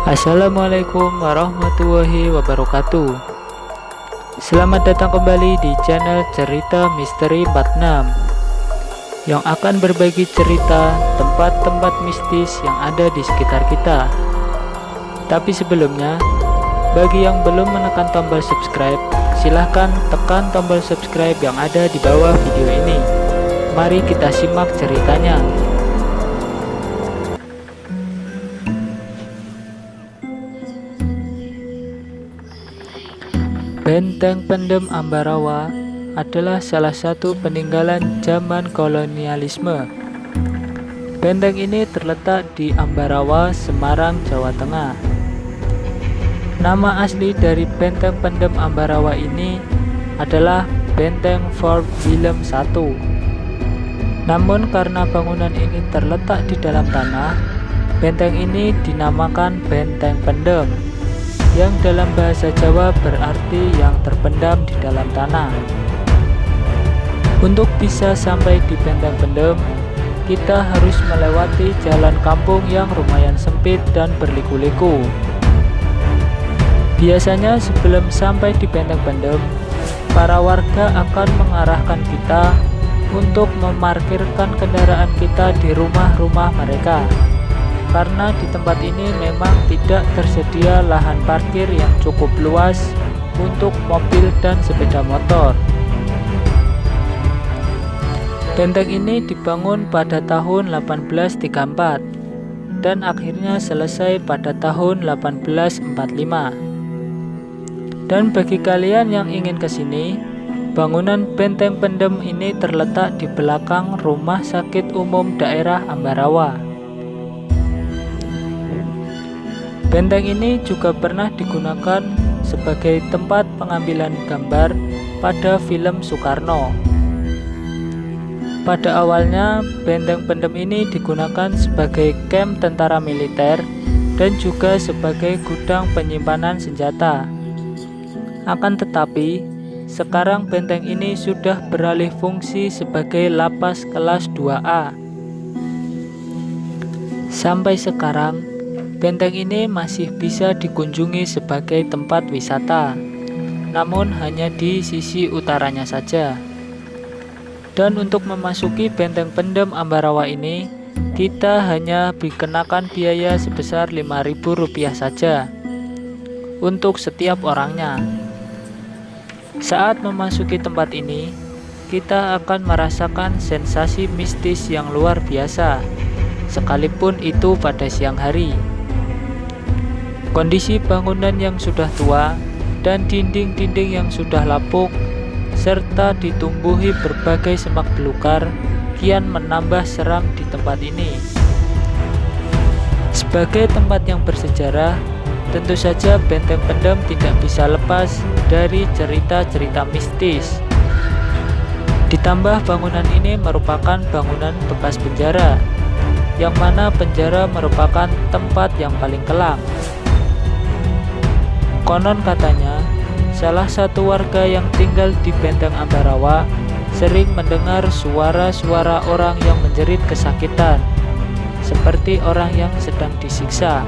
Assalamualaikum warahmatullahi wabarakatuh. Selamat datang kembali di channel Cerita Misteri 46 yang akan berbagi cerita tempat-tempat mistis yang ada di sekitar kita. Tapi sebelumnya, bagi yang belum menekan tombol subscribe, silahkan tekan tombol subscribe yang ada di bawah video ini. Mari kita simak ceritanya. Benteng Pendem Ambarawa adalah salah satu peninggalan zaman kolonialisme. Benteng ini terletak di Ambarawa, Semarang, Jawa Tengah. Nama asli dari Benteng Pendem Ambarawa ini adalah Benteng Fort William I. Namun karena bangunan ini terletak di dalam tanah, benteng ini dinamakan Benteng Pendem, yang dalam bahasa Jawa berarti yang terpendam di dalam tanah. Untuk bisa sampai di Benteng Pendem, kita harus melewati jalan kampung yang lumayan sempit dan berliku-liku. Biasanya sebelum sampai di Benteng Pendem, para warga akan mengarahkan kita untuk memarkirkan kendaraan kita di rumah-rumah mereka. Karena di tempat ini memang tidak tersedia lahan parkir yang cukup luas untuk mobil dan sepeda motor. Benteng ini dibangun pada tahun 1834 dan akhirnya selesai pada tahun 1845. Dan bagi kalian yang ingin ke sini, bangunan Benteng Pendem ini terletak di belakang Rumah Sakit Umum Daerah Ambarawa. Benteng ini juga pernah digunakan sebagai tempat pengambilan gambar pada film Soekarno. Pada awalnya, Benteng Pendem ini digunakan sebagai kamp tentara militer dan juga sebagai gudang penyimpanan senjata. Akan tetapi, sekarang benteng ini sudah beralih fungsi sebagai lapas kelas 2A. Sampai sekarang, benteng ini masih bisa dikunjungi sebagai tempat wisata, namun hanya di sisi utaranya saja. Dan untuk memasuki Benteng Pendem Ambarawa ini, kita hanya dikenakan biaya sebesar Rp5.000 saja untuk setiap orangnya. Saat memasuki tempat ini, kita akan merasakan sensasi mistis yang luar biasa, sekalipun itu pada siang hari. Kondisi bangunan yang sudah tua dan dinding-dinding yang sudah lapuk serta ditumbuhi berbagai semak belukar kian menambah seram di tempat ini. Sebagai tempat yang bersejarah, tentu saja Benteng Pendem tidak bisa lepas dari cerita-cerita mistis. Ditambah bangunan ini merupakan bangunan bekas penjara, yang mana penjara merupakan tempat yang paling kelam. Konon katanya, salah satu warga yang tinggal di Benteng Ambarawa sering mendengar suara-suara orang yang menjerit kesakitan, seperti orang yang sedang disiksa.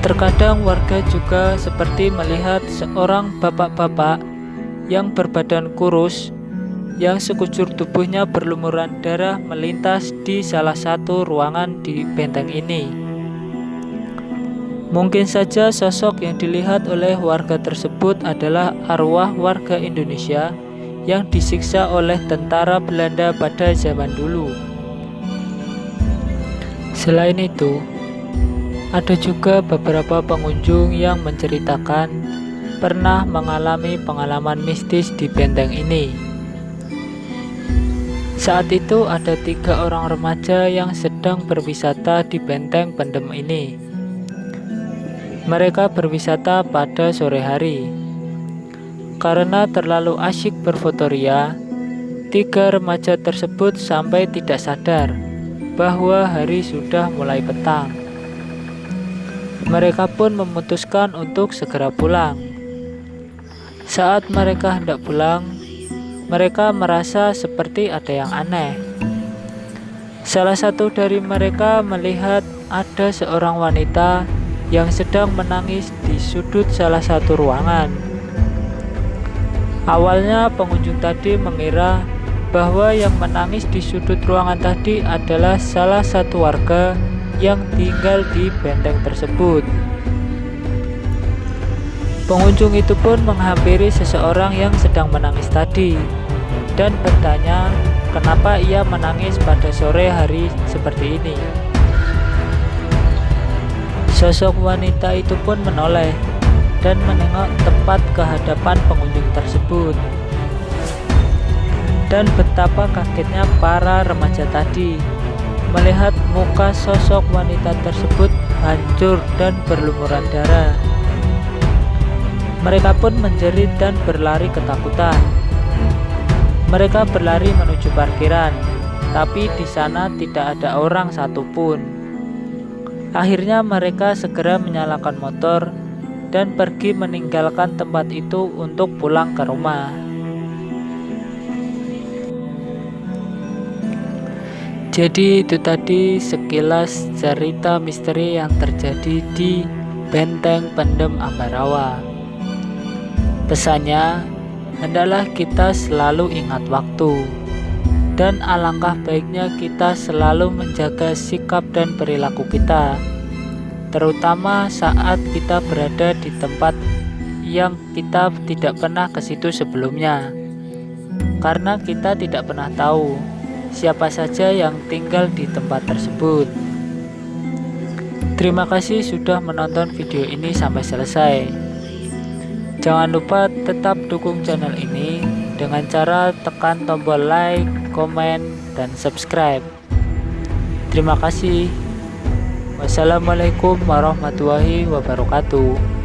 Terkadang warga juga seperti melihat seorang bapak-bapak yang berbadan kurus, yang sekujur tubuhnya berlumuran darah melintas di salah satu ruangan di benteng ini. Mungkin saja sosok yang dilihat oleh warga tersebut adalah arwah warga Indonesia yang disiksa oleh tentara Belanda pada zaman dulu. Selain itu, ada juga beberapa pengunjung yang menceritakan pernah mengalami pengalaman mistis di benteng ini. Saat itu ada 3 orang remaja yang sedang berwisata di Benteng Pendem ini. Mereka berwisata pada sore hari. Karena terlalu asyik berfotoria, 3 remaja tersebut sampai tidak sadar bahwa hari sudah mulai petang. Mereka pun memutuskan untuk segera pulang. Saat mereka hendak pulang, mereka merasa seperti ada yang aneh. Salah satu dari mereka melihat ada seorang wanita yang sedang menangis di sudut salah satu ruangan. Awalnya pengunjung tadi mengira bahwa yang menangis di sudut ruangan tadi adalah salah satu warga yang tinggal di benteng tersebut. Pengunjung itu pun menghampiri seseorang yang sedang menangis tadi dan bertanya kenapa ia menangis pada sore hari seperti ini. Sosok wanita itu pun menoleh dan menengok tepat ke hadapan pengunjung tersebut. Dan betapa kagetnya para remaja tadi melihat muka sosok wanita tersebut hancur dan berlumuran darah. Mereka pun menjerit dan berlari ketakutan. Mereka berlari menuju parkiran, tapi di sana tidak ada orang satupun. Akhirnya mereka segera menyalakan motor dan pergi meninggalkan tempat itu untuk pulang ke rumah. Jadi itu tadi sekilas cerita misteri yang terjadi di Benteng Pendem Ambarawa. Pesannya, hendaklah kita selalu ingat waktu, dan alangkah baiknya kita selalu menjaga sikap dan perilaku kita, terutama saat kita berada di tempat yang kita tidak pernah ke situ sebelumnya, karena kita tidak pernah tahu siapa saja yang tinggal di tempat tersebut. Terima kasih sudah menonton video ini sampai selesai. Jangan lupa tetap dukung channel ini dengan cara tekan tombol like, komen, dan subscribe. Terima kasih. Wassalamualaikum warahmatullahi wabarakatuh.